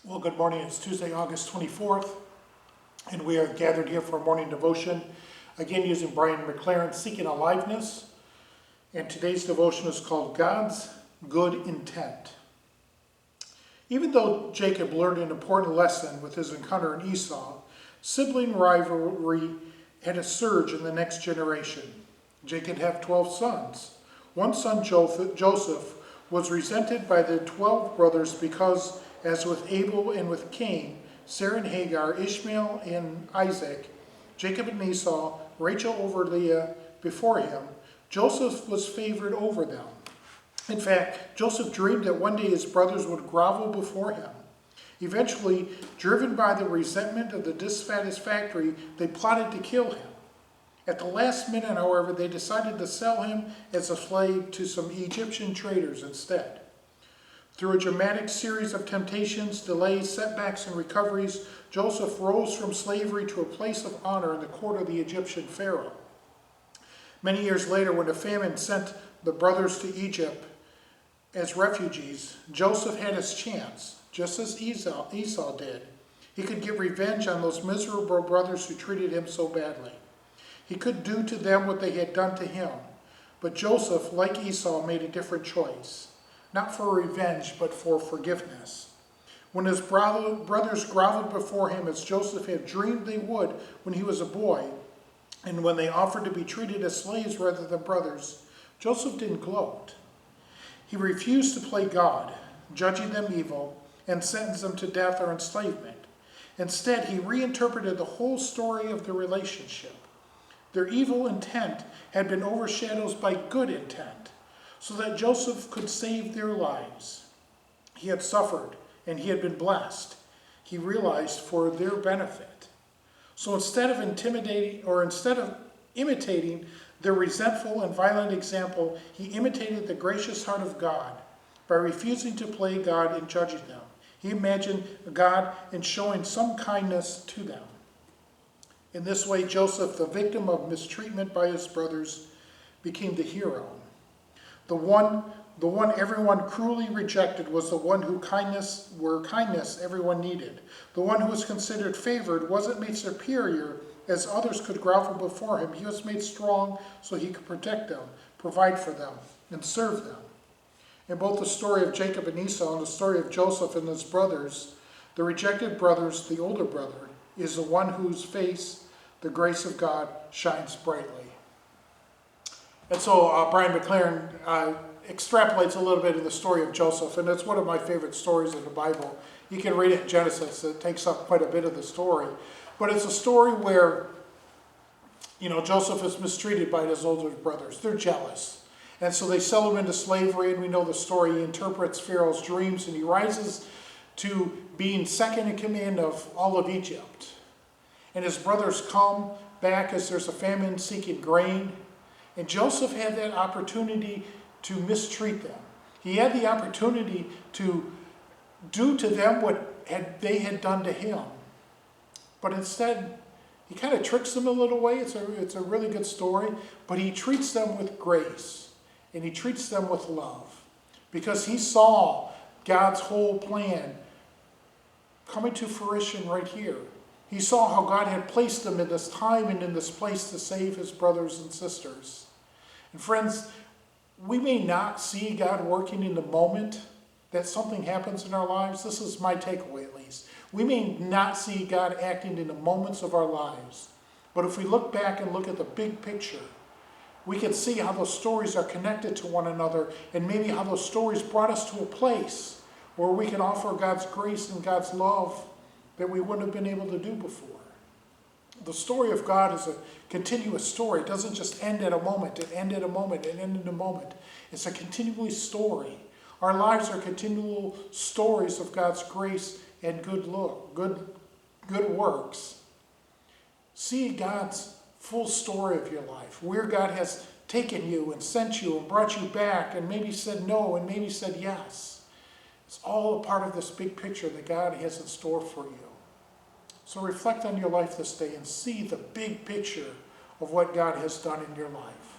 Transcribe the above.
Well, good morning. It's Tuesday, August 24th, and we are gathered here for a morning devotion, again using Brian McLaren, Seeking Aliveness. And today's devotion is called God's Good Intent. Even though Jacob learned an important lesson with his encounter in Esau, sibling rivalry had a surge in the next generation. Jacob had 12 sons. One son, Joseph, was resented by the 12 brothers because, as with Abel and with Cain, Sarah and Hagar, Ishmael and Isaac, Jacob and Esau, Rachel over Leah before him, Joseph was favored over them. In fact, Joseph dreamed that one day his brothers would grovel before him. Eventually, driven by the resentment of the dissatisfactory, they plotted to kill him. At the last minute, however, they decided to sell him as a slave to some Egyptian traders instead. Through a dramatic series of temptations, delays, setbacks, and recoveries, Joseph rose from slavery to a place of honor in the court of the Egyptian Pharaoh. Many years later, when the famine sent the brothers to Egypt as refugees, Joseph had his chance, just as Esau did. He could get revenge on those miserable brothers who treated him so badly. He could do to them what they had done to him. But Joseph, like Esau, made a different choice. Not for revenge, but for forgiveness. When his brothers groveled before him as Joseph had dreamed they would when he was a boy, and when they offered to be treated as slaves rather than brothers, Joseph didn't gloat. He refused to play God, judging them evil, and sentenced them to death or enslavement. Instead, he reinterpreted the whole story of the relationship. Their evil intent had been overshadowed by good intent, so that Joseph could save their lives. He had suffered, and he had been blessed, he realized, for their benefit. So instead of imitating their resentful and violent example, he imitated the gracious heart of God by refusing to play God in judging them. He imagined God in showing some kindness to them. In this way, Joseph, the victim of mistreatment by his brothers, became the hero. The one everyone cruelly rejected was the one where kindness everyone needed. The one who was considered favored wasn't made superior as others could grovel before him. He was made strong so he could protect them, provide for them, and serve them. In both the story of Jacob and Esau and the story of Joseph and his brothers, the rejected brothers, the older brother, is the one whose face the grace of God shines brightly. And so Brian McLaren extrapolates a little bit of the story of Joseph, and it's one of my favorite stories in the Bible. You can read it in Genesis. It takes up quite a bit of the story. But it's a story where, Joseph is mistreated by his older brothers. They're jealous. And so they sell him into slavery, and we know the story. He interprets Pharaoh's dreams, and he rises to being second in command of all of Egypt. And his brothers come back as there's a famine seeking grain. And Joseph had that opportunity to mistreat them. He had the opportunity to do to them what they had done to him. But instead, he kind of tricks them a little way. It's a really good story. But he treats them with grace. And he treats them with love. Because he saw God's whole plan coming to fruition right here. He saw how God had placed them in this time and in this place to save his brothers and sisters. And friends, we may not see God working in the moment that something happens in our lives. This is my takeaway, at least. We may not see God acting in the moments of our lives. But if we look back and look at the big picture, we can see how those stories are connected to one another, and maybe how those stories brought us to a place where we can offer God's grace and God's love that we wouldn't have been able to do before. The story of God is a continuous story. It doesn't just end at a moment. It ends at a moment. It ends in a moment. It's a continuous story. Our lives are continual stories of God's grace and good works. See God's full story of your life, where God has taken you and sent you and brought you back and maybe said no and maybe said yes. It's all a part of this big picture that God has in store for you. So reflect on your life this day and see the big picture of what God has done in your life.